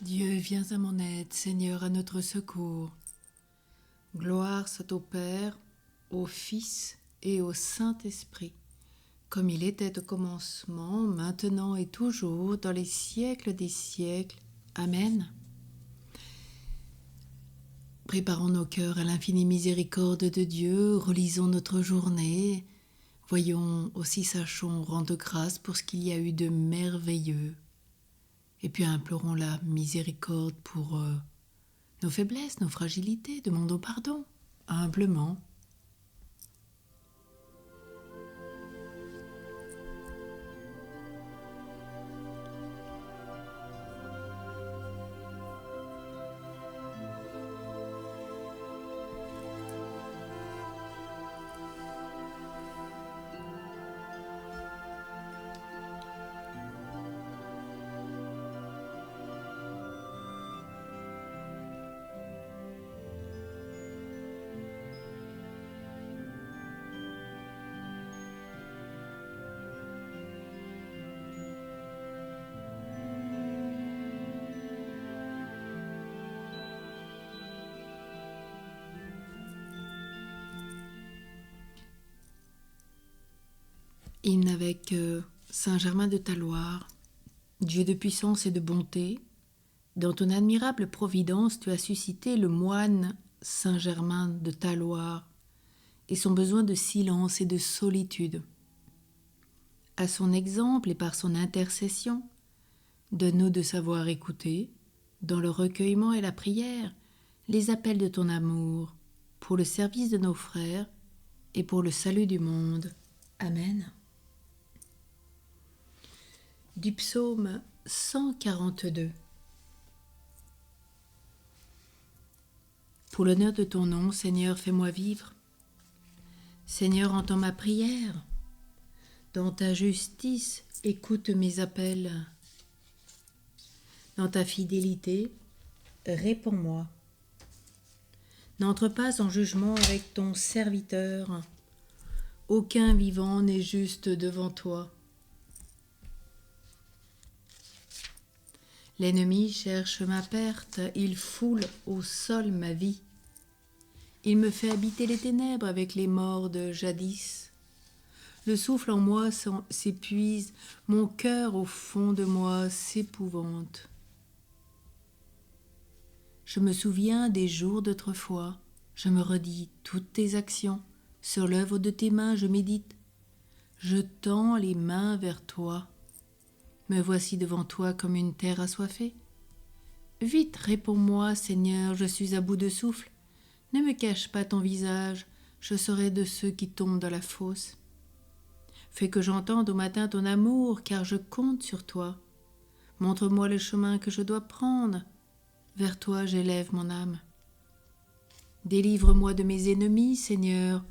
Dieu, viens à mon aide, Seigneur, à notre secours. Gloire soit au Père, au Fils et au Saint-Esprit, comme il était au commencement, maintenant et toujours, dans les siècles des siècles. Amen. Préparons nos cœurs à l'infinie miséricorde de Dieu, relisons notre journée, voyons aussi, sachons rendre grâce pour ce qu'il y a eu de merveilleux. Et puis implorons la miséricorde pour nos faiblesses, nos fragilités, demandons pardon, humblement. Hymne avec Saint Germain de Talloires. Dieu de puissance et de bonté, dans ton admirable providence, tu as suscité le moine Saint Germain de Talloires et son besoin de silence et de solitude. À son exemple et par son intercession, donne-nous de savoir écouter, dans le recueillement et la prière, les appels de ton amour, pour le service de nos frères et pour le salut du monde. Amen. Du psaume 142. Pour l'honneur de ton nom, Seigneur, fais-moi vivre. Seigneur, entends ma prière. Dans ta justice, écoute mes appels. Dans ta fidélité, réponds-moi. N'entre pas en jugement avec ton serviteur. Aucun vivant n'est juste devant toi. L'ennemi cherche ma perte, il foule au sol ma vie. Il me fait habiter les ténèbres avec les morts de jadis. Le souffle en moi s'épuise, mon cœur au fond de moi s'épouvante. Je me souviens des jours d'autrefois, je me redis toutes tes actions. Sur l'œuvre de tes mains je médite. Je tends les mains vers toi. Me voici devant toi comme une terre assoiffée. Vite, réponds-moi, Seigneur, je suis à bout de souffle. Ne me cache pas ton visage, je serai de ceux qui tombent dans la fosse. Fais que j'entende au matin ton amour, car je compte sur toi. Montre-moi le chemin que je dois prendre. Vers toi j'élève mon âme. Délivre-moi de mes ennemis, Seigneur.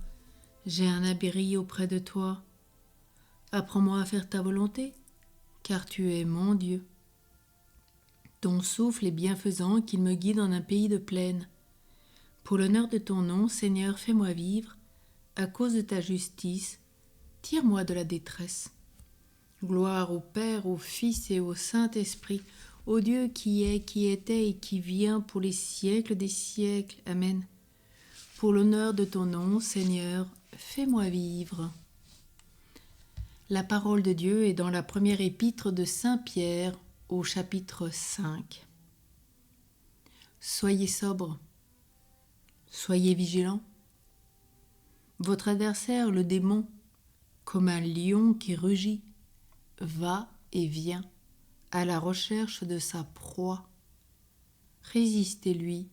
J'ai un abri auprès de toi. Apprends-moi à faire ta volonté, car tu es mon Dieu. Ton souffle est bienfaisant, qu'il me guide en un pays de plaine. Pour l'honneur de ton nom, Seigneur, fais-moi vivre. À cause de ta justice, tire-moi de la détresse. Gloire au Père, au Fils et au Saint-Esprit, au Dieu qui est, qui était et qui vient pour les siècles des siècles. Amen. Pour l'honneur de ton nom, Seigneur, fais-moi vivre. La parole de Dieu est dans la première épître de Saint Pierre, au chapitre 5. Soyez sobres, soyez vigilants. Votre adversaire, le démon, comme un lion qui rugit, va et vient à la recherche de sa proie. Résistez-lui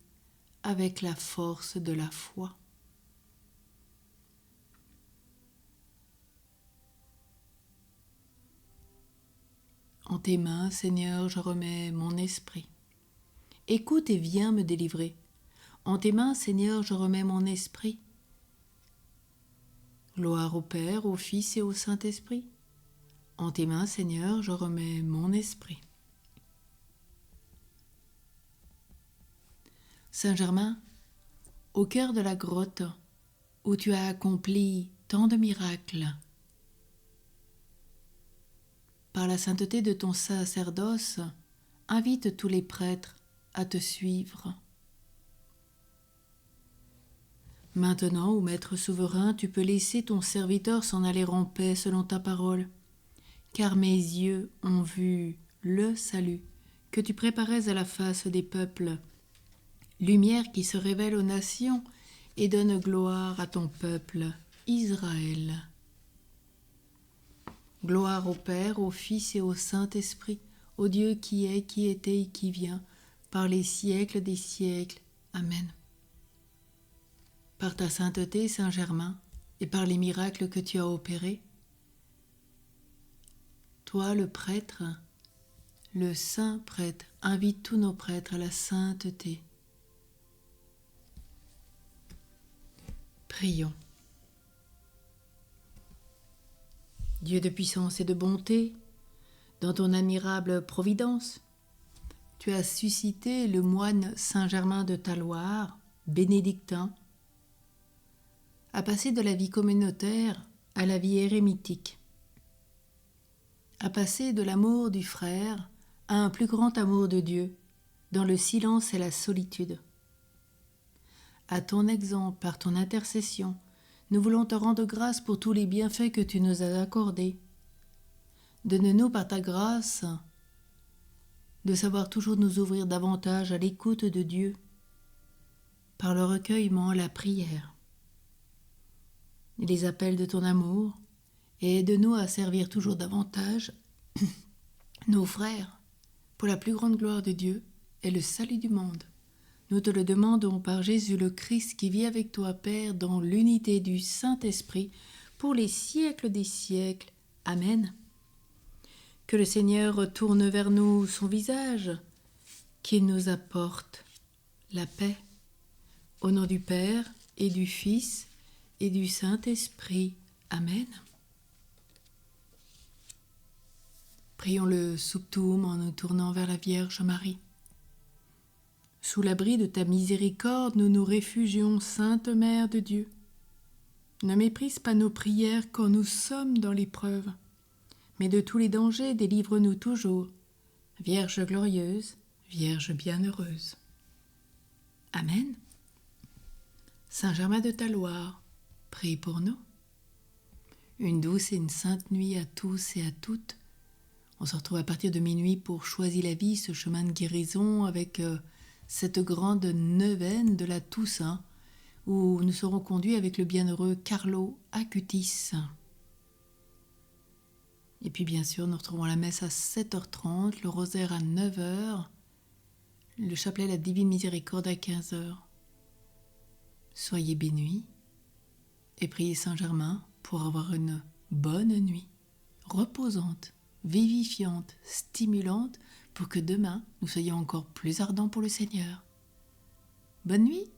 avec la force de la foi. En tes mains, Seigneur, je remets mon esprit. Écoute et viens me délivrer. En tes mains, Seigneur, je remets mon esprit. Gloire au Père, au Fils et au Saint-Esprit. En tes mains, Seigneur, je remets mon esprit. Saint Germain, au cœur de la grotte où tu as accompli tant de miracles, par la sainteté de ton sacerdoce, invite tous les prêtres à te suivre. Maintenant, ô Maître souverain, tu peux laisser ton serviteur s'en aller en paix selon ta parole, car mes yeux ont vu le salut que tu préparais à la face des peuples, lumière qui se révèle aux nations et donne gloire à ton peuple, Israël. Gloire au Père, au Fils et au Saint-Esprit, au Dieu qui est, qui était et qui vient, par les siècles des siècles. Amen. Par ta sainteté, Saint-Germain, et par les miracles que tu as opérés, toi, le prêtre, le saint prêtre, invite tous nos prêtres à la sainteté. Prions. Dieu de puissance et de bonté, dans ton admirable providence, tu as suscité le moine Saint-Germain de Talloires, bénédictin, à passer de la vie communautaire à la vie érémitique, à passer de l'amour du frère à un plus grand amour de Dieu, dans le silence et la solitude. À ton exemple, par ton intercession, nous voulons te rendre grâce pour tous les bienfaits que tu nous as accordés. Donne-nous par ta grâce de savoir toujours nous ouvrir davantage à l'écoute de Dieu, par le recueillement, la prière, et les appels de ton amour, et aide-nous à servir toujours davantage nos frères, pour la plus grande gloire de Dieu et le salut du monde. Nous te le demandons par Jésus le Christ qui vit avec toi, Père, dans l'unité du Saint-Esprit, pour les siècles des siècles. Amen. Que le Seigneur tourne vers nous son visage, qu'il nous apporte la paix. Au nom du Père et du Fils et du Saint-Esprit. Amen. Prions le Subtuum en nous tournant vers la Vierge Marie. Sous l'abri de ta miséricorde, nous nous réfugions, Sainte Mère de Dieu. Ne méprise pas nos prières quand nous sommes dans l'épreuve, mais de tous les dangers, délivre-nous toujours. Vierge glorieuse, Vierge bienheureuse. Amen. Saint Germain de Talloires, prie pour nous. Une douce et une sainte nuit à tous et à toutes. On se retrouve à partir de minuit pour Choisis la vie, ce chemin de guérison avec cette grande neuvaine de la Toussaint, où nous serons conduits avec le bienheureux Carlo Acutis. Et puis bien sûr, nous retrouvons la messe à 7h30, le rosaire à 9h, le chapelet à la Divine Miséricorde à 15h. Soyez bénis et priez Saint-Germain pour avoir une bonne nuit, reposante, vivifiante, stimulante, pour que demain nous soyons encore plus ardents pour le Seigneur. Bonne nuit!